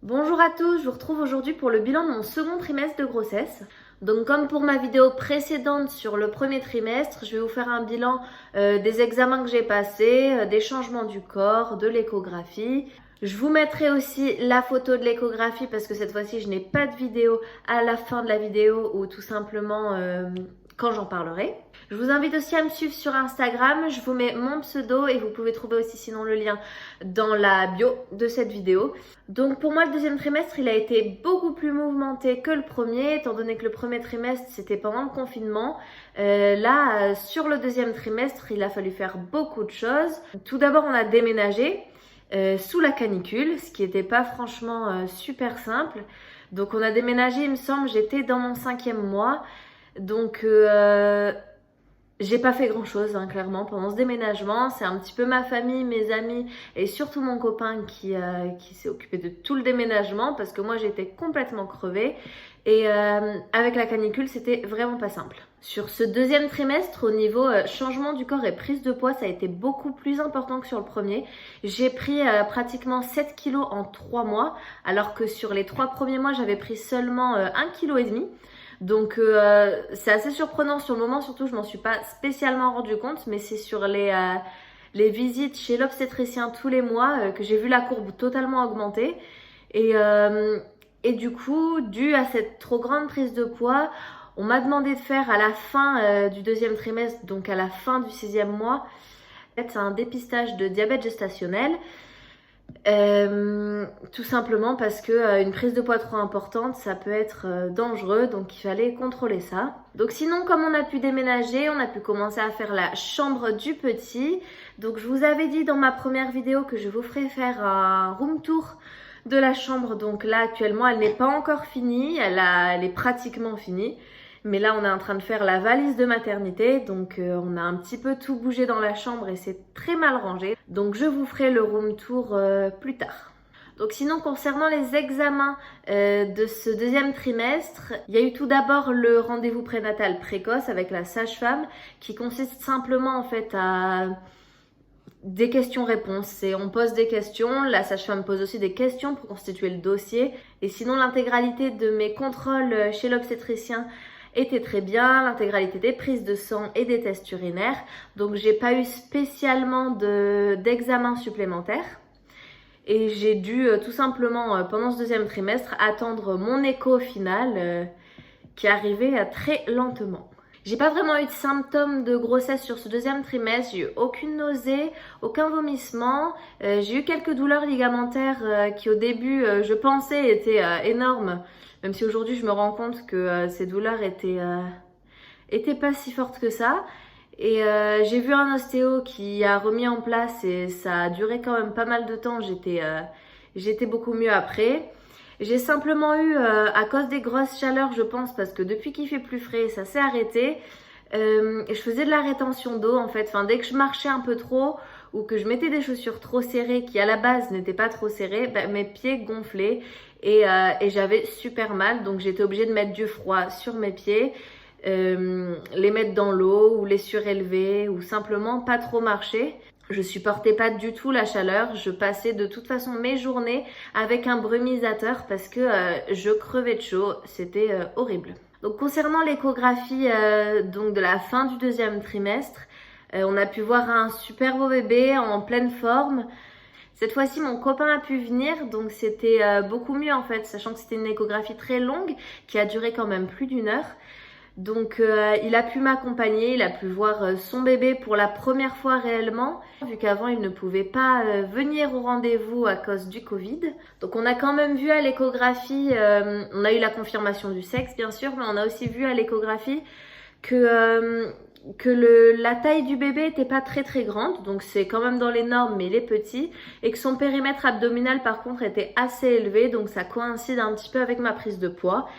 Bonjour à tous, je vous retrouve aujourd'hui pour le bilan de mon second trimestre de grossesse. Donc comme pour ma vidéo précédente sur le premier trimestre, je vais vous faire un bilan des examens que j'ai passés, des changements du corps, de l'échographie. Je vous mettrai aussi la photo de l'échographie parce que cette fois-ci je n'ai pas de vidéo à la fin de la vidéo ou tout simplement quand j'en parlerai. Je vous invite aussi à me suivre sur Instagram, je vous mets mon pseudo et vous pouvez trouver aussi sinon le lien dans la bio de cette vidéo. Donc pour moi le deuxième trimestre il a été beaucoup plus mouvementé que le premier étant donné que le premier trimestre c'était pendant le confinement. Sur le deuxième trimestre il a fallu faire beaucoup de choses. Tout d'abord on a déménagé sous la canicule, ce qui n'était pas franchement super simple. Donc on a déménagé, il me semble, j'étais dans mon 5e mois. Donc j'ai pas fait grand chose, clairement, pendant ce déménagement. C'est un petit peu ma famille, mes amis et surtout mon copain qui s'est occupé de tout le déménagement parce que moi j'étais complètement crevée. Et avec la canicule, c'était vraiment pas simple. Sur ce deuxième trimestre, au niveau changement du corps et prise de poids, ça a été beaucoup plus important que sur le premier. J'ai pris pratiquement 7 kilos en 3 mois, alors que sur les 3 premiers mois, j'avais pris seulement 1,5 kg. Donc c'est assez surprenant sur le moment, surtout je m'en suis pas spécialement rendu compte, mais c'est sur les visites chez l'obstétricien tous les mois que j'ai vu la courbe totalement augmenter. Et du coup, dû à cette trop grande prise de poids, on m'a demandé de faire à la fin du deuxième trimestre, donc à la fin du 6e mois, c'est un dépistage de diabète gestationnel. Tout simplement parce que une prise de poids trop importante ça peut être dangereux, donc il fallait contrôler ça. Donc sinon, comme on a pu déménager, on a pu commencer à faire la chambre du petit. Donc je vous avais dit dans ma première vidéo que je vous ferais faire un room tour de la chambre. Donc là actuellement elle n'est pas encore finie, elle est pratiquement finie. Mais là, on est en train de faire la valise de maternité, donc on a un petit peu tout bougé dans la chambre et c'est très mal rangé. Donc je vous ferai le room tour plus tard. Donc sinon, concernant les examens de ce deuxième trimestre, il y a eu tout d'abord le rendez-vous prénatal précoce avec la sage-femme qui consiste simplement en fait à des questions-réponses. Et on pose des questions, la sage-femme pose aussi des questions pour constituer le dossier. Et sinon, l'intégralité de mes contrôles chez l'obstétricien était très bien, l'intégralité des prises de sang et des tests urinaires. Donc j'ai pas eu spécialement d'examen supplémentaire. Et j'ai dû tout simplement, pendant ce deuxième trimestre, attendre mon écho final qui arrivait très lentement. J'ai pas vraiment eu de symptômes de grossesse sur ce deuxième trimestre, j'ai eu aucune nausée, aucun vomissement, j'ai eu quelques douleurs ligamentaires qui au début je pensais étaient énormes, même si aujourd'hui je me rends compte que ces douleurs étaient pas si fortes que ça. Et j'ai vu un ostéo qui a remis en place et ça a duré quand même pas mal de temps, j'étais beaucoup mieux après. J'ai simplement eu, à cause des grosses chaleurs, je pense, parce que depuis qu'il fait plus frais, ça s'est arrêté. Je faisais de la rétention d'eau en fait. Enfin, dès que je marchais un peu trop ou que je mettais des chaussures trop serrées, qui à la base n'étaient pas trop serrées, mes pieds gonflaient et j'avais super mal. Donc j'étais obligée de mettre du froid sur mes pieds, les mettre dans l'eau ou les surélever ou simplement pas trop marcher. Je supportais pas du tout la chaleur, je passais de toute façon mes journées avec un brumisateur parce que je crevais de chaud, c'était horrible. Donc concernant l'échographie donc de la fin du deuxième trimestre, on a pu voir un super beau bébé en pleine forme. Cette fois-ci, mon copain a pu venir, donc c'était beaucoup mieux en fait, sachant que c'était une échographie très longue qui a duré quand même plus d'1 heure. Donc il a pu m'accompagner, il a pu voir son bébé pour la première fois réellement, vu qu'avant il ne pouvait pas venir au rendez-vous à cause du Covid. Donc on a quand même vu à l'échographie, on a eu la confirmation du sexe bien sûr, mais on a aussi vu à l'échographie que la taille du bébé était pas très très grande, donc c'est quand même dans les normes mais il est petit, et que son périmètre abdominal par contre était assez élevé, donc ça coïncide un petit peu avec ma prise de poids.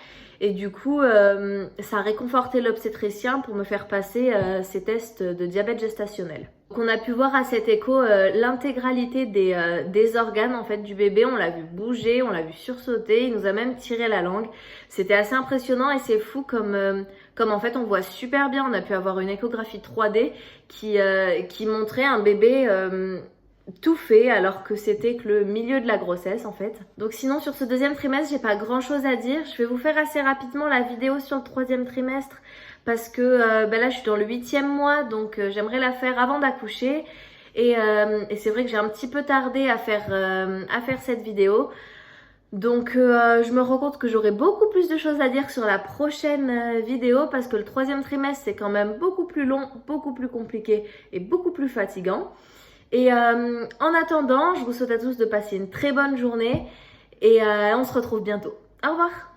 Et du coup, ça a réconforté l'obstétricien pour me faire passer ces tests de diabète gestationnel. Donc on a pu voir à cet écho l'intégralité des organes en fait du bébé. On l'a vu bouger, on l'a vu sursauter, il nous a même tiré la langue. C'était assez impressionnant et c'est fou comme en fait on voit super bien. On a pu avoir une échographie 3D qui montrait un bébé tout fait alors que c'était que le milieu de la grossesse en fait. Donc sinon sur ce deuxième trimestre j'ai pas grand chose à dire. Je vais vous faire assez rapidement la vidéo sur le troisième trimestre parce que là je suis dans le 8e mois donc j'aimerais la faire avant d'accoucher et c'est vrai que j'ai un petit peu tardé à faire cette vidéo. Donc je me rends compte que j'aurai beaucoup plus de choses à dire sur la prochaine vidéo parce que le troisième trimestre c'est quand même beaucoup plus long, beaucoup plus compliqué et beaucoup plus fatigant. Et en attendant, je vous souhaite à tous de passer une très bonne journée et on se retrouve bientôt. Au revoir!